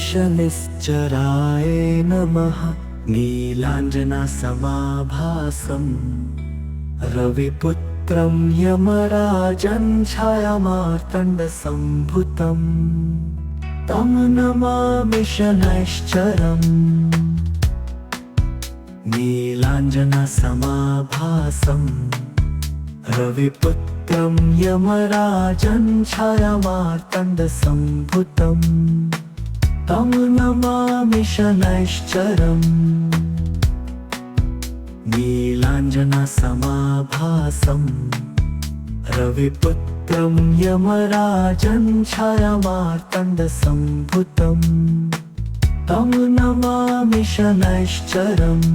शनिश्चराय नमः। नीलाञ्जनसमाभासम् रविपुत्रं यमराजं छायामार्तण्डसम्भुतं तं नमामि शनैश्चरम्। नीलाञ्जनसमाभासम् रविपुत्रं यमराजं छायामार्तण्डसम्भुतं तं नमामि शनैश्चरम्। नीलाञ्जनसमाभासम् रविपुत्रं यमराजं छायामार्तण्डसम्भुतं तं नमामि शनैश्चरम्।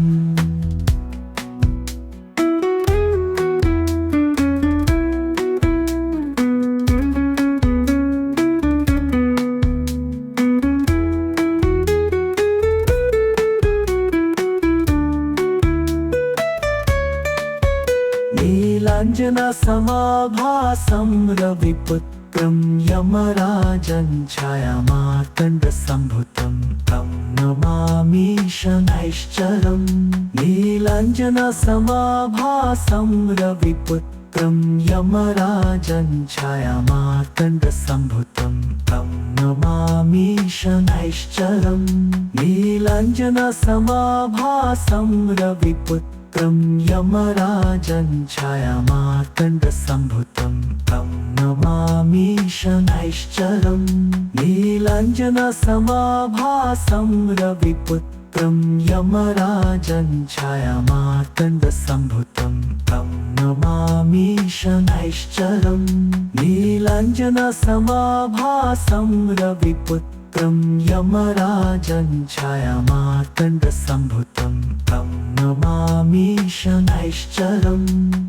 नीलाञ्जनसमाभासं रविपुत्रं यमराजं छायामार्तण्डसम्भुतं तं नमामि शनैश्चरम्। नीलाञ्जनसमाभासं रविपुत्रं यमराजं छायामार्तण्डसम्भुतं तं नमामि शनैश्चरम्। नीलाञ्जनसमाभासं रविपुत्रं यमराजं छायामार्तण्डसम्भुतं तं नमामि शनैश्चरम्। नीलाञ्जनसमाभासं रविपुत्रं यमराजं छायामार्तण्डसम्भुतं तं नमामि शनैश्चरम्। नीलाञ्जनसमाभासं रविपुत्रं यमराजं छायामार्तण्डसम्भुतं तं नमामि शनैश्चरम्।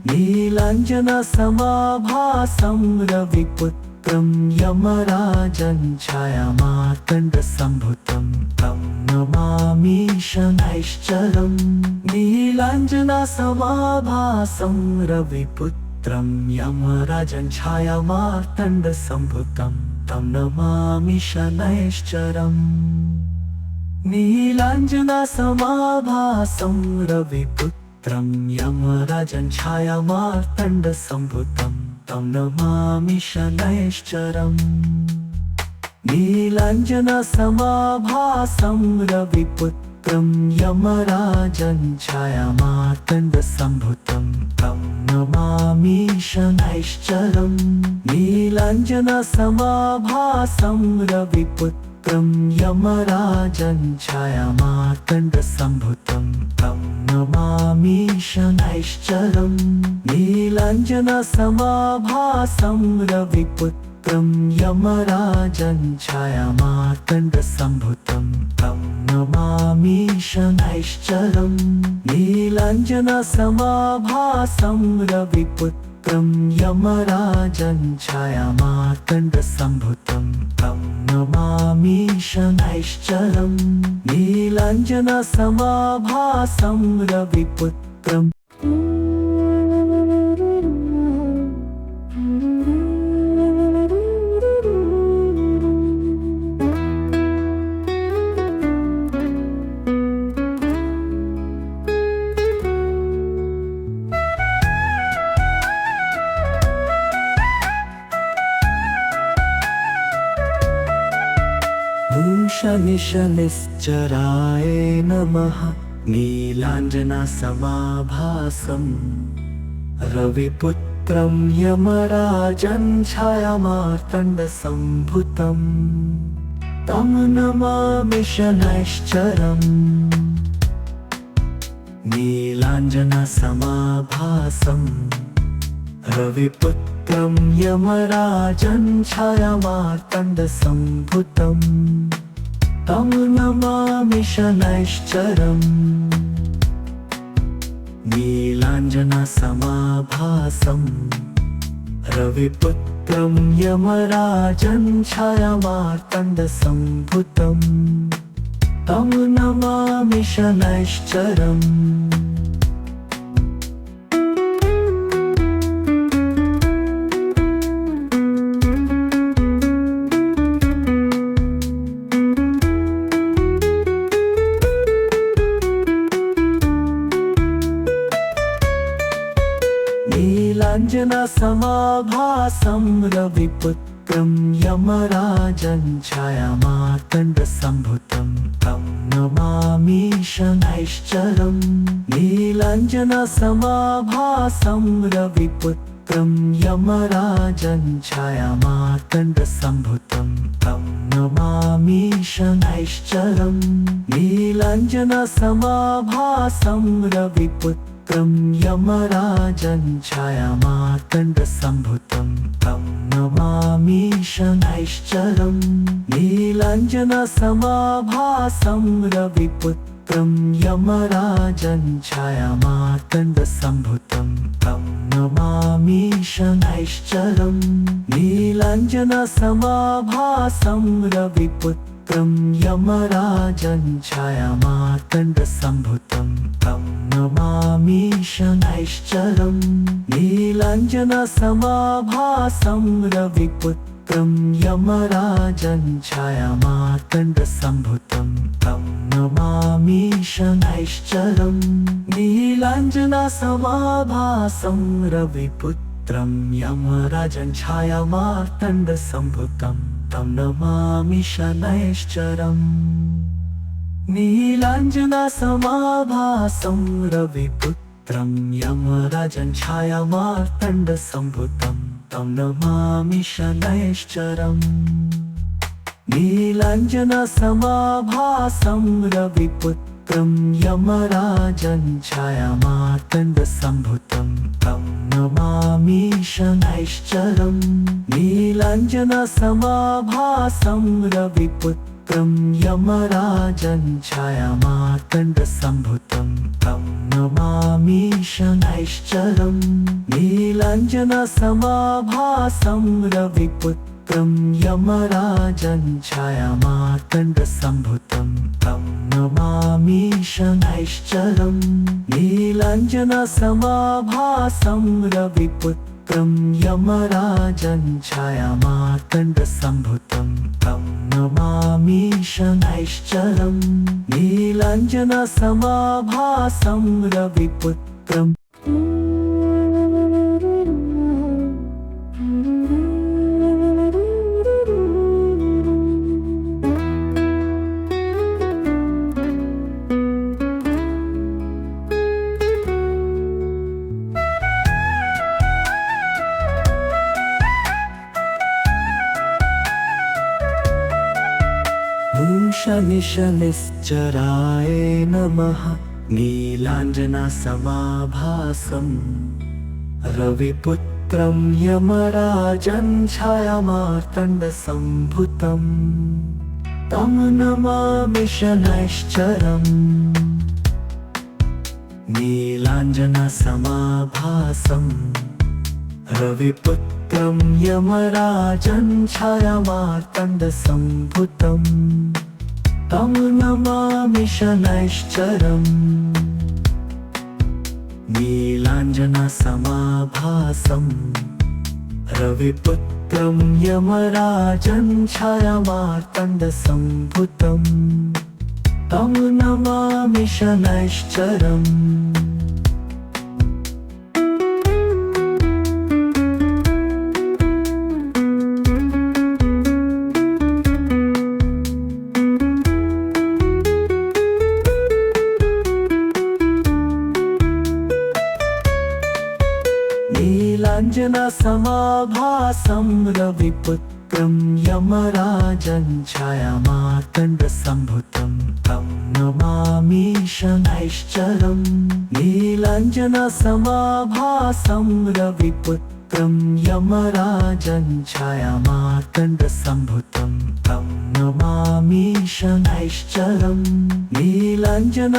नीलाञ्जनसमाभासं रविपुत्रं यमराजं छायामार्तण्डसम्भुतं तं नमामि शनैश्चरम्। नीलाञ्जनसमाभासं रविपुत्रं यमराजं छायामार्तण्डसम्भुतं तं नमामि शनैश्चरम्। नीलाञ्जनसमाभासं रविपुत्रं यमराजं छायामार्तण्डसम्भुतं तं नमामि शनैश्चरम्। नीलाञ्जनसमाभासं रविपुत्रं यमराजं छायामार्तण्डसम्भुतं तं नमामि शनैश्चरम्। नीलाञ्जनसमाभासं रविपुत्रं यमराजं छायामार्तण्डसम्भुतं तं नमामि शनैश्चरम्। नीलाञ्जनसमाभासं रविपुत्रं यमराजं छायामार्तण्डसम्भुतं तं नमामि शनैश्चरम्। नीलाञ्जनसमाभासं रविपुत्रं यमराजं छायामार्तण्डसम्भुतं तं नमामि शनैश्चरम्। नीलाञ्जनसमाभासं रविपुत्रं शनिश्चराय नमः। नीलाञ्जनसमाभासं रविपुत्रं यमराजं छायामार्तण्डसम्भुतं तं नमामि शनैश्चरम्। नीलाञ्जनसमाभासं रविपुत्रं यमराजं छायामार्तण्डसम्भुतं तं नमामि शनैश्चरम्। नीलाञ्जनसमाभासं रविपुत्रं यमराजं छायामार्तण्डसम्भुतं तं नमामि शनैश्चरम्। नीलाञ्जनसमाभासं रविपुत्रं यमराजं छायामार्तण्डसम्भुतं तं नमामि शनैश्चरम् नीलाञ्जनसमाभासं रविपुत्रं यमराजं छायामार्तण्डसम्भुतं तं नमामि शनैश्चरम् नीलाञ्जनसमाभासं रविपुत्रं यमराजं छायामार्तण्डसम्भुतं तं नमामि शनैश्चरम् नीलाञ्जनसमाभासं रविपुत्रं यमराजं छायामार्तण्डसम्भुतं तं नमामि शनैश्चरम् नीलाञ्जनसमाभासं रविपुत्रं यमराजं छायामार्तण्डसम्भुतं तं नमामि शनैश्चरम् नीलाञ्जनसमाभासं रविपुत्रं यमराजं छायामार्तण्डसम्भुतं तं नमामि शनैश्चरम् नीलाञ्जनसमाभासं रविपुत्रं यमराजं छायामार्तण्डसम्भुतं तं नमामि शनैश्चरम् नीलाञ्जनसमाभासं रविपुत्रं यमराजं छायामार्तण्डसम्भुतं तं नमामि शनैश्चरम् नीलाञ्जनसमाभासं रविपुत्रं यमराजं छायामार्तण्डसम्भुतं तं नमामि शनैश्चरम् नीलाञ्जनसमाभासं रविपुत्रं यमराजं छायामार्तण्डसम्भुतं तं नमामि शनैश्चरम् नीलाञ्जनसमाभासं रविपुत्रं यमराजं छायामार्तण्डसम्भुतं तं नमामि शनैश्चरम् नीलाञ्जनसमाभासं रविपुत्रं यमराजं छायामार्तण्डसम्भुतं तं नमामि शनैश्चरम् नीलाञ्जनसमाभासं रविपुत्रं शनिश्चराय नमः नीलाञ्जनसमाभासं रविपुत्रं यमराजं छायामार्तण्डसम्भुतं तं नमामि शनैश्चरम् नीलाञ्जनसमाभासं रविपुत्रं यमराजं छायामार्तण्डसम्भुतं तं नमामि शनैश्चरम् नीलाञ्जनसमाभासं रविपुत्रं यमराजं छायामार्तण्डसम्भुतं तं नमामि शनैश्चरम् नीलाञ्जनसमाभासं रविपुत्रं यमराजं छायामार्तण्डसम्भुतं तं नमामि शनैश्चरम् नीलाञ्जनसमाभासं रविपुत्रं यमराजं छायामार्तण्डसम्भुतं तं नमामि शनैश्चरम् नीलाञ्जनसमाभासं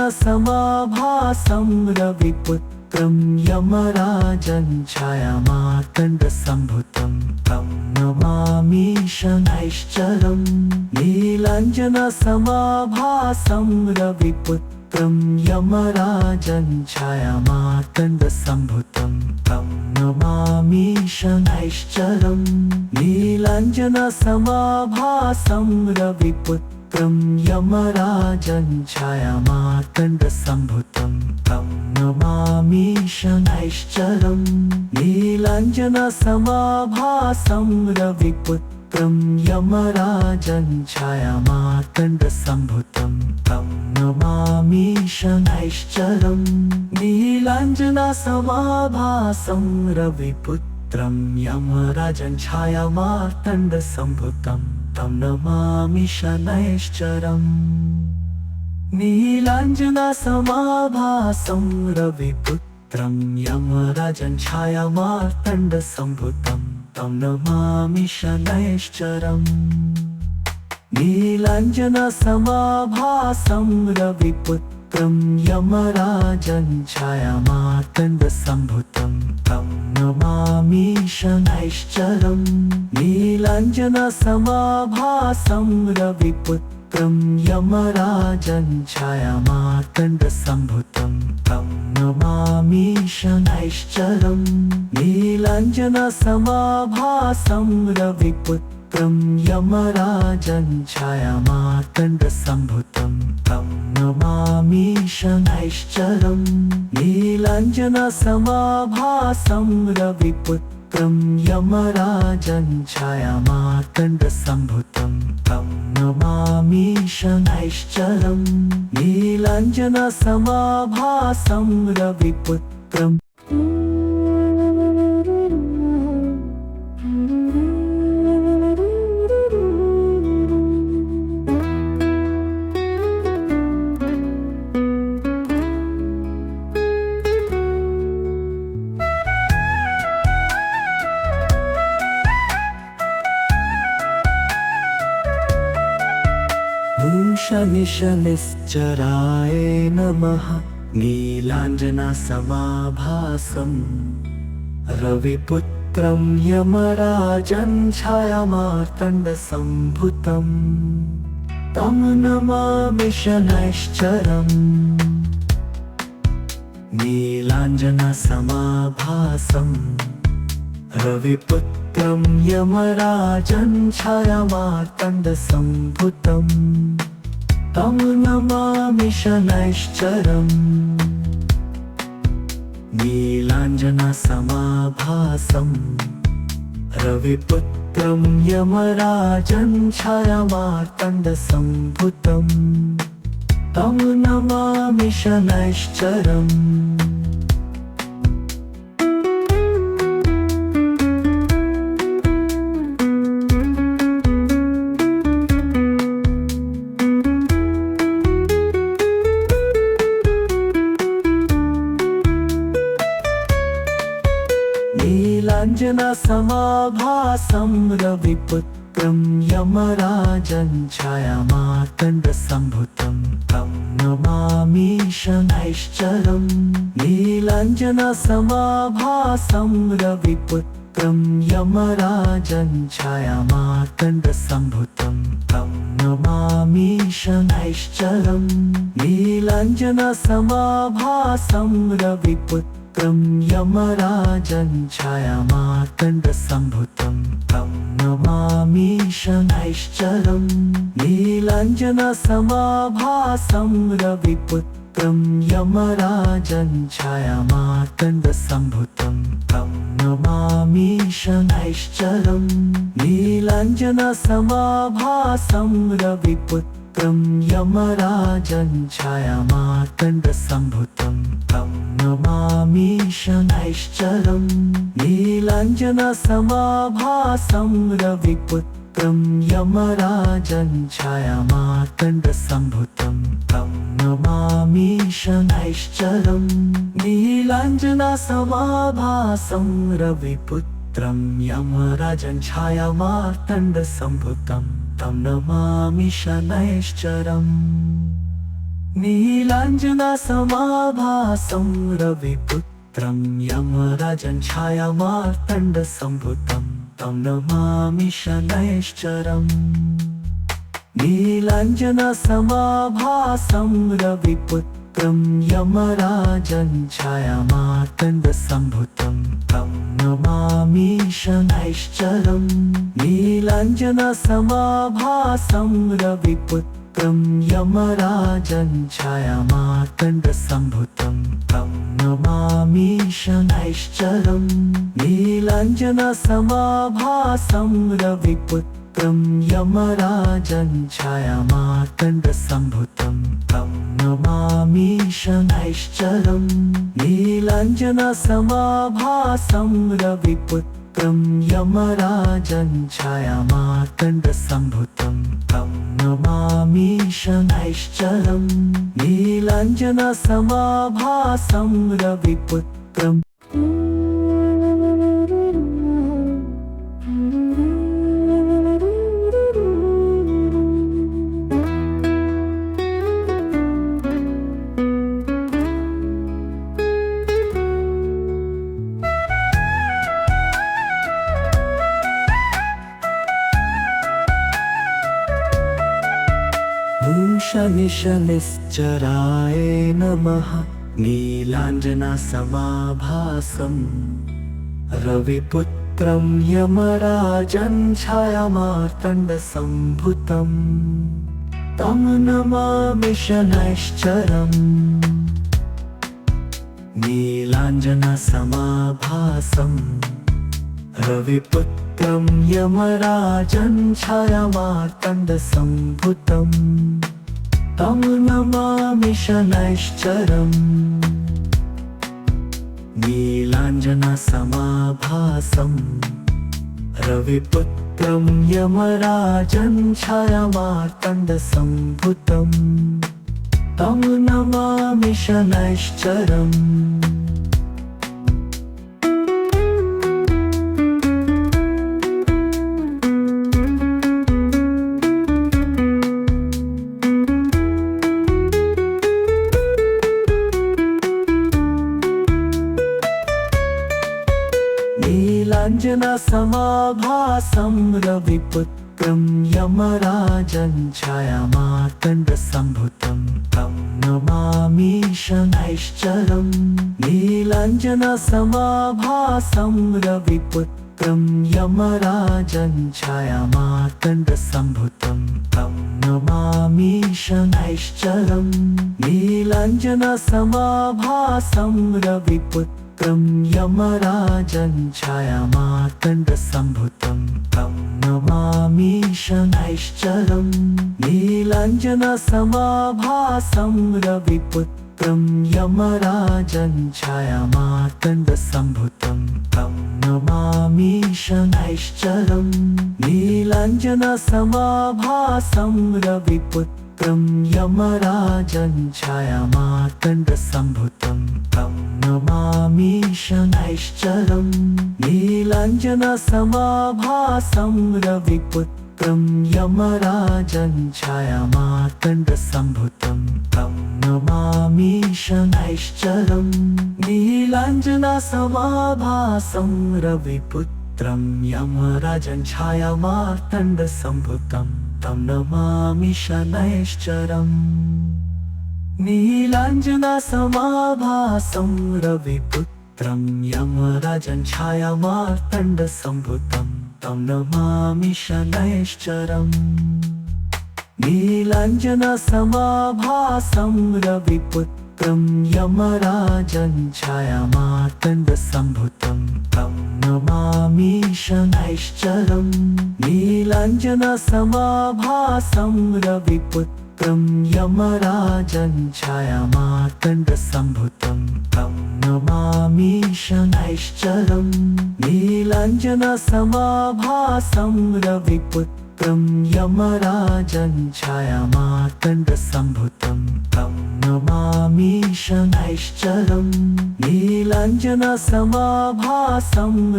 रविपुत्रं यमराजं छायामार्तण्डसम्भुतं तं नमामि शनैश्चरम् नीलाञ्जनसमाभासं रविपुत्रं यमराजं छायामार्तण्डसम्भुतं तं नमामि शनैश्चरम् नीलाञ्जनसमाभासं रविपुत्रं यमराजं छायामार्तण्डसम्भुतं तं नमामि शनैश्चरम् नीलाञ्जनसमाभासं रविपुत्रं यमराजं छायामार्तण्डसम्भुतं तं नमामि शनैश्चरम् नीलाञ्जनसमाभासं रविपुत्रं यमराजं छायामार्तण्डसम्भुतं तं नमामि शनैश्चरम् नीलाञ्जनसमाभासं रविपुत्रं यमराजं छायामार्तण्डसम्भुतं तं नमामि शनैश्चरम् नीलाञ्जनसमाभासं रविपुत्रं यमराजं छायामार्तण्डसम्भुतं तं नमामि शनैश्चरम् नीलाञ्जनसमाभासं रविपुत्रं यमराजं छायामार्तण्डसम्भुतं तं नमामि शनैश्चरम् नीलाञ्जनसमाभासं रविपुत्रं यमराजं छायामार्तण्डसम्भुतं तं नमामि शनैश्चरम् नीलाञ्जनसमाभासं रविपुत्रं यमराजं छायामार्तण्डसम्भुतं तं नमामि शनैश्चरम् नीलाञ्जनसमाभासं रविपुत्रम् शनिश्चराय नमः नीलाञ्जनसमाभासं रविपुत्रं यमराजं छायामार्तण्डसम्भुतं तं नमामि शनैश्चरम् नीलाञ्जनसमाभासं रविपुत्रं यमराजं छायामार्तण्डसम्भुतं तं नमामि शनैश्चरम् नीलाञ्जनसमाभासं रविपुत्रं यमराजं छायामार्तण्डसम्भुतं तं नमामि शनैश्चरम् नीलाञ्जनसमाभासं रविपुत्रं यमराजं छायामार्तण्डसम्भुतं तं नमामि शनैश्चरम् नीलाञ्जनसमाभासं रविपुत्रं यमराजं छायामार्तण्डसम्भुतं तं नमामि शनैश्चरम् नीलाञ्जनसमाभासं रविपुत्रं यमराजं छायामार्तण्डसम्भुतं तं नमामि शनैश्चरम् नीलाञ्जनसमाभासं रविपुत्रं यमराजं छायामार्तण्डसम्भुतं तं नमामि शनैश्चरम् नीलाञ्जनसमाभासं रविपुत्रं यमराजं छायामार्तण्डसम्भुतं तं नमामि शनैश्चरम् नीलाञ्जनसमाभासं रविपुत्रं यमराजं छायामार्तण्डसम्भुतं तं नमामि शनैश्चरम् नीलाञ्जनसमाभासं रविपुत्रं यमराजं छायामार्तण्डसम्भुतं तं नमामि शनैश्चरम् नीलाञ्जनसमाभासं रविपुत्रं यमराजं छायामार्तण्डसम्भुतं तं नमामि शनैश्चरम् नीलाञ्जनसमाभासं रविपुत्रं यमराजं छायामार्तण्डसम्भुतं तं नमामि शनैश्चरम् नीलाञ्जनसमाभासं रविपुत्रं रविपुत्रं यमराजं छायामार्तण्डसम्भुतं तं नमामि शनैश्चरम् नीलाञ्जनसमाभासं रविपुत्रं यमराजं छायामार्तण्डसम्भुतं तं नमामि शनैश्चरम् नीलाञ्जनसमाभासं रविपुत्रं यमराजं छायामार्तण्डसम्भुतं तं नमामि शनैश्चरम् नीलाञ्जनसमाभासं रविपुत्रम् शनिश्चराय नमः नीलाञ्जनसमाभासं रविपुत्रं यमराजं छायामार्तण्डसम्भुतं तं नमामि शनैश्चरम् नीलाञ्जनसमाभासं रविपुत्रं यमराजं छायामार्तण्डसम्भुतं तं नमामि शनैश्चरम् नीलाञ्जनसमाभासं रविपुत्रं यमराजं छायामार्तण्डसम्भुतं तं नमामि शनैश्चरम् नीलाञ्जनसमाभासं रविपुत्रं यमराजं छायामार्तण्डसम्भुतं तं नमामि शनैश्चरम् नीलाञ्जनसमाभासं रविपुत्रं यमराजं छायामार्तण्डसम्भुतं तं नमामि शनैश्चरम् नीलाञ्जनसमाभासं रविपुत्रं यमराजं छायामार्तण्डसम्भुतं तं नमामि शनैश्चरम् नीलाञ्जनसमाभासं रविपुत्रं यमराजं छायामार्तण्डसम्भुतं तं नमामि शनैश्चरम् नीलाञ्जनसमाभासं रविपुत्रं यमराजं छायामार्तण्डसम्भुतं तं नमामि शनैश्चरम् नीलाञ्जनसमाभासं रविपुत्रं यमराजं छायामार्तण्डसम्भुतं तं नमामि शनैश्चरम् नीलाञ्जनसमाभासं रविपुत्रं यमराजं छायामार्तण्डसम्भुतं तं नमामि शनैश्चरम् नीलाञ्जनसमाभासं रविपुत्रं यमराजं छायामार्तण्डसम्भुतं तं नमामि शनैश्चरम् नीलाञ्जनसमाभासं रविपुत्रं यमराजं छायामार्तण्डसम्भुतं तं नमामि शनैश्चरम् नीलाञ्जनसमाभासं रविपुत्रं यमराजं छायामार्तण्डसम्भुतं तं नमामि शनैश्चरम् नीलाञ्जनसमाभासं रविपुत्रं यमराजं छायामार्तण्डसम्भुतं तं नमामि शनैश्चरम् नीलाञ्जनसमाभासं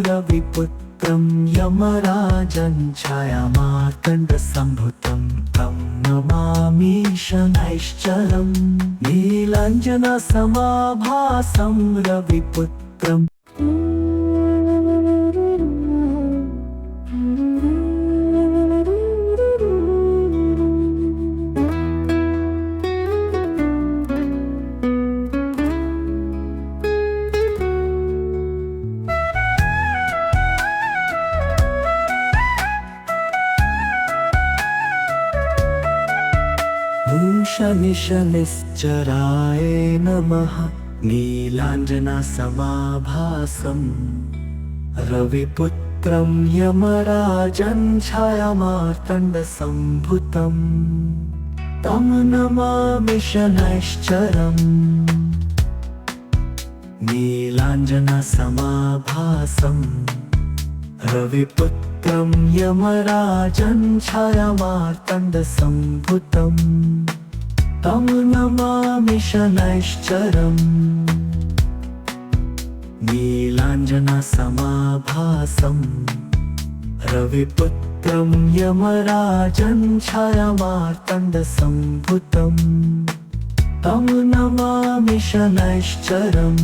रविपुत्रं यमराजं छायामार्तण्डसम्भुतं तं नमामि शनैश्चरम् नीलाञ्जनसमाभासं रविपुत्रम् शनिश्चराय नमः नीलाञ्जनसमाभासं रविपुत्रं यमराजं छायामार्तण्डसम्भुतं तं नमामि शनैश्चरम् नीलाञ्जनसमाभासं रविपुत्रं यमराजं छायामार्तण्डसम्भुतं तं नमामि शनैश्चरम् नीलाञ्जनसमाभासं रविपुत्रं यमराजं छायामार्तण्डसम्भुतं तं नमामि शनैश्चरम्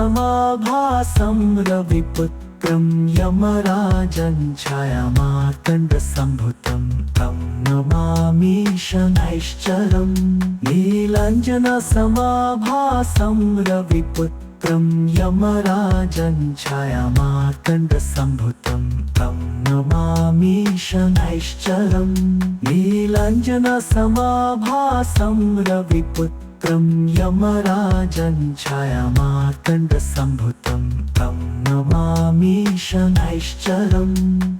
नीलाञ्जनसमाभासं रविपुत्रं यमराजं छायामार्तण्डसम्भुतं तं नमामि शनैश्चरम् नीलाञ्जनसमाभासं रविपुत्रं यमराजं छायामार्तण्डसम्भुतं तं नमामि शनैश्चरम् नीलाञ्जनसमाभासं रविपुत्रं यमराजं छायामार्तण्डसम्भुतं तं नमामि शनैश्चरम्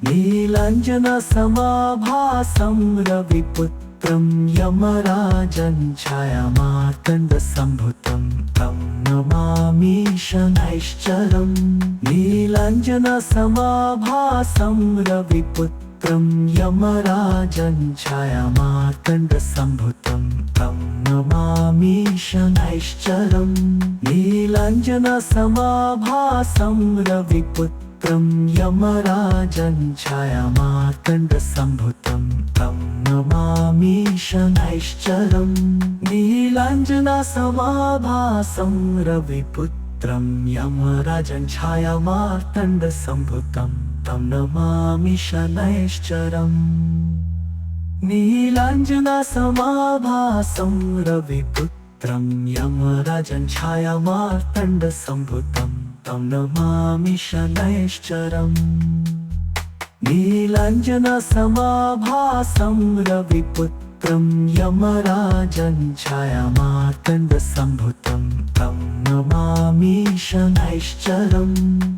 नीलाञ्जनसमाभासं रविपुत्रं यमराजं छायामार्तण्डसम्भुतं तं नमामि शनैश्चरम् नीलाञ्जनसमाभासं रविपुत्रं यमराजं छायामार्तण्डसम्भुतं तं नमामि शनैश्चरम् नीलाञ्जनसमाभासं रविपुत्रं यमराजं छायामार्तण्डसम्भुतं तं नमामि शनैश्चरम् नीलाञ्जनसमाभासं रविपुत्रं यमराजं छायामार्तण्डसम्भुतं तं नमामि शनैश्चरम् नीलाञ्जनसमाभासं रविपुत्रं यमराजं छायामार्तण्डसम्भुतं तं नमामि शनैश्चरम् नीलाञ्जनसमाभासं रविपुत्रं यमराजं छायामार्तण्डसम्भुतं तं नमामि शनैश्चरम्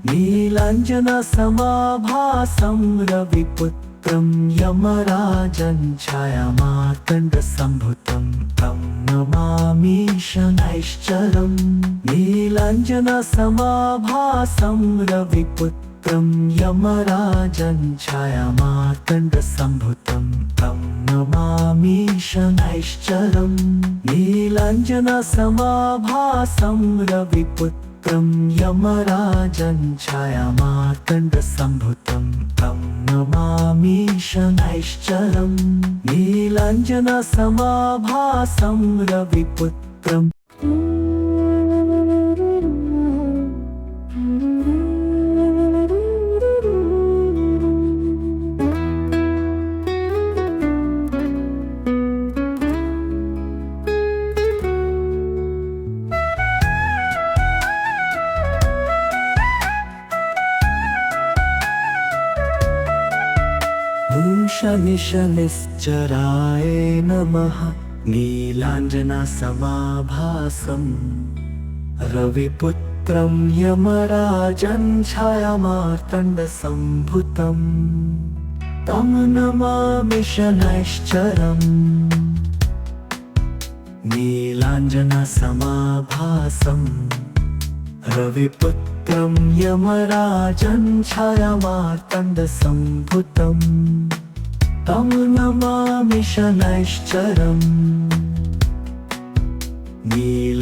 नीलाञ्जनसमाभासं रविपुत्रं यमराजं छायामार्तण्डसम्भुतं तं नमामि शनैश्चरम् नीलाञ्जनसमाभासं रविपुत्रं यमराजं छायामार्तण्डसम्भुतं तं नमामि शनैश्चरम् नीलाञ्जनसमाभासं रविपुत्रं यमराजं छायामार्तण्डसम्भुतं तं नमामि शनैश्चरम् नीलाञ्जनसमाभासं रविपुत्रम् शनिश्चराय नमः नीलाञ्जनसमाभासं रविपुत्रं यमराजं छायामार्तण्डसम्भुतं तं नमामि शनैश्चरम् नीलाञ्जनसमाभासं रविपुत्रं यमराजं छायामार्तण्डसम्भुतं तं नमामि शनैश्चरम् नीलाञ्जनसमाभासं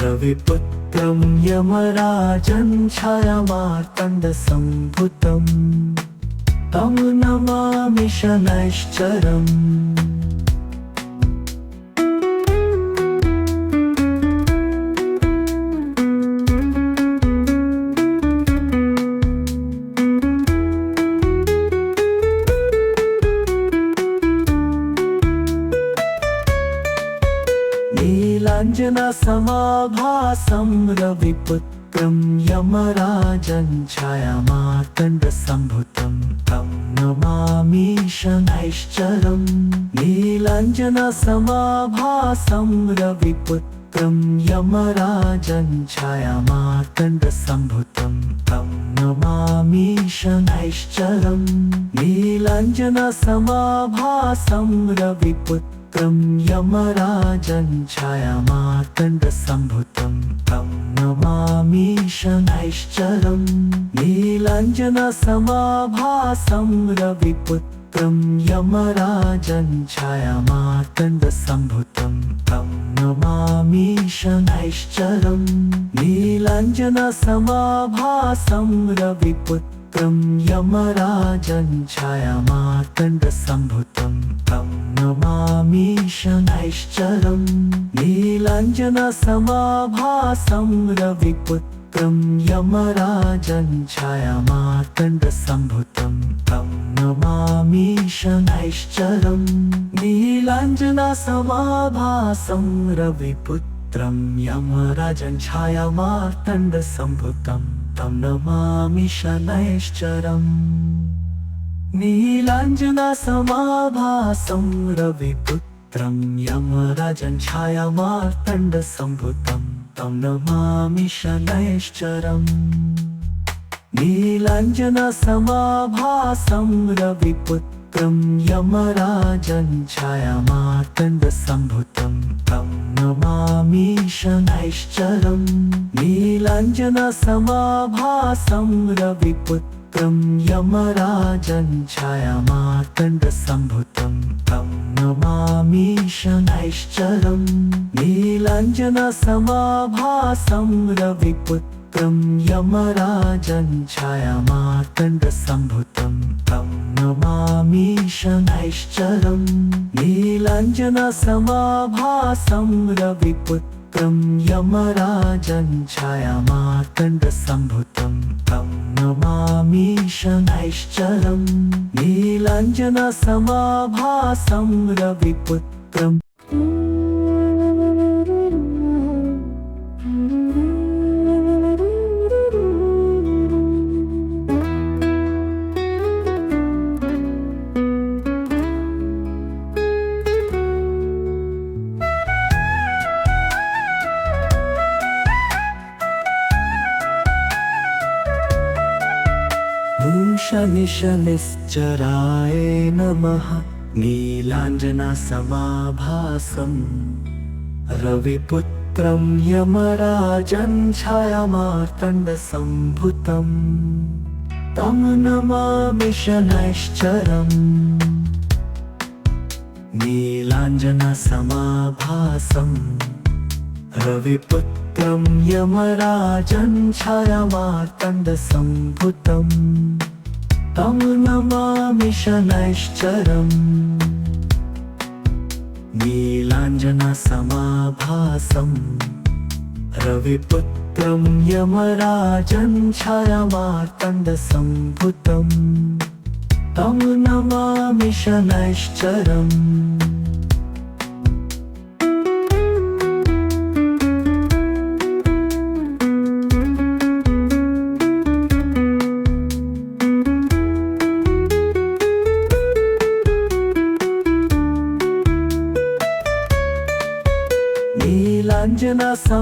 रविपुत्रं यमराजं छायामार्तण्डसम्भुतं तं नमामि शनैश्चरम् नीलाञ्जनसमाभासं रविपुत्रं यमराजं छायामार्तण्डसम्भुतं तं नमामि शनैश्चरम् नीलाञ्जनसमाभासं रविपुत्रं यमराजं छायामार्तण्डसम्भुतं तं नमामि शनैश्चरम् नीलाञ्जनसमाभासं रविपुत्रं यमराजं छायामार्तण्डसम्भुतं तं नमामि शनैश्चरम् नीलाञ्जनसमाभासं रविपुत्रं यमराजं छायामार्तण्डसम्भुतं तं नमामि शनैश्चरम् नीलाञ्जनसमाभासं रविपुत्रं यमराजं छायामार्तण्डसम्भुतं तं नमामि शनैश्चरम् नीलाञ्जनसमाभासं रविपुत्रं यमराजं छायामार्तण्डसम्भुतं तं नमामि शनैश्चरम् नीलाञ्जनसमाभासं रविपुत्रं यमराजं छायामार्तण्डसम्भुतं तं नमामि शनैश्चरम् नीलाञ्जनसमाभासं रविपुत्रं यमराजं छायामार्तण्डसम्भुतं तं नमामि शनैश्चरम् नीलाञ्जनसमाभासं रविपुत्रं यमराजं छायामार्तण्डसम्भुतं तं नमामि शनैश्चरम् नीलाञ्जनसमाभासं रविपुत्रं यमराजं छायामार्तण्डसम्भुतं तं नमामि शनैश्चरम् नीलाञ्जनसमाभासं रविपुत्रं यमराजं छायामार्तण्डसम्भुतं तं नमामि शनैश्चरम् नीलाञ्जनसमाभासं रविपुत्रं यमराजं छायामार्तण्डसम्भुतं तं नमामि शनैश्चरम् नीलाञ्जनसमाभासं रविपुत्रम् शनिश्चराय नमः नीलाञ्जनसमाभासं रविपुत्रं यमराजं छायामार्तण्डसम्भुतं तं नमामि शनैश्चरम् नीलाञ्जनसमाभासं रविपुत्रं यमराजं छायामार्तण्डसम्भुतं तं नमामि शनैश्चरम् नीलाञ्जनसमाभासं रविपुत्रं यमराजं छायामार्तण्डसम्भुतं तं नमामि शनैश्चरम्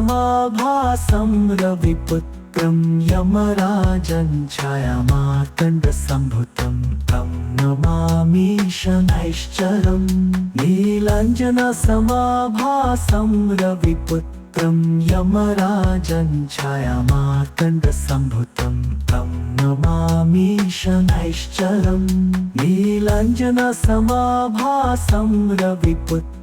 नीलाञ्जनसमाभासं रविपुत्रं यमराजं छायामार्तण्डसम्भुतं तं नमामि शनैश्चरम् नीलाञ्जनसमाभासं रविपुत्रं यमराजं छायामार्तण्डसम्भुतं तं नमामि शनैश्चरम् नीलाञ्जनसमाभासं रविपुत्रं